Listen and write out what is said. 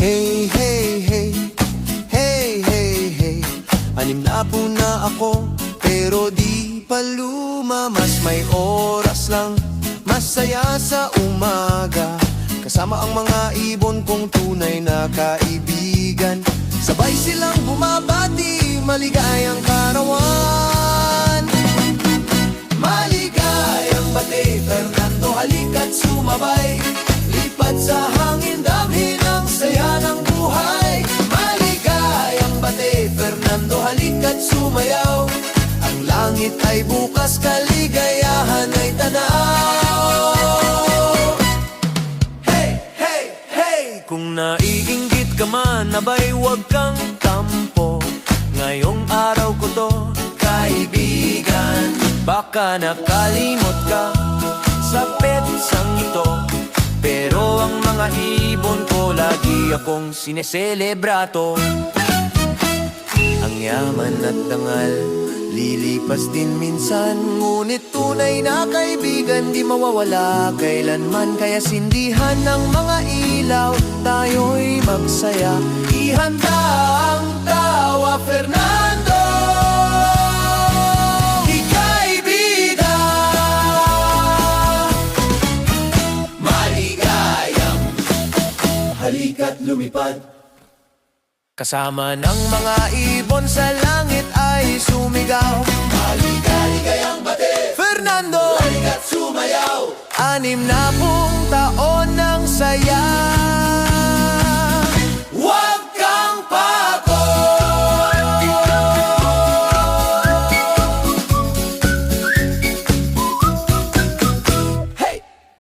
Hey, hey, hey, hey, hey, hey. Anim na po na ako, pero di pa lumamas. May oras lang, masaya sa umaga, kasama ang mga ibon kong tunay na kaibigan. Sabay silang bumabati, maligayang karawan. Maligayang bati, Fernando, halika't sumabay. Lipat sa hangin, damhin ang saya ng buhay. Maligayang bati, Fernando, halika't sumayaw. Ang langit ay bukas, kaligayahan ay tanaw. Hey, hey, hey! Kung naiinggit ka man, abay huwag kang tampo. Ngayong araw ko to, kaibigan. Baka nakalimot ka sa petsang ito, pero ang mga ibon ko lagi akong sineselebrato. Ang yaman at dangal, lilipas din minsan, ngunit tunay na kaibigan di mawawala kailanman. Kaya sindihan ng mga ilaw, tayo'y magsaya. Ihanda ang tawa, Fernando. Halika't lumipad. Kasama ng mga ibon sa langit ay sumigaw. Maligayang bati, Fernando, halika't sumayaw. Anim na po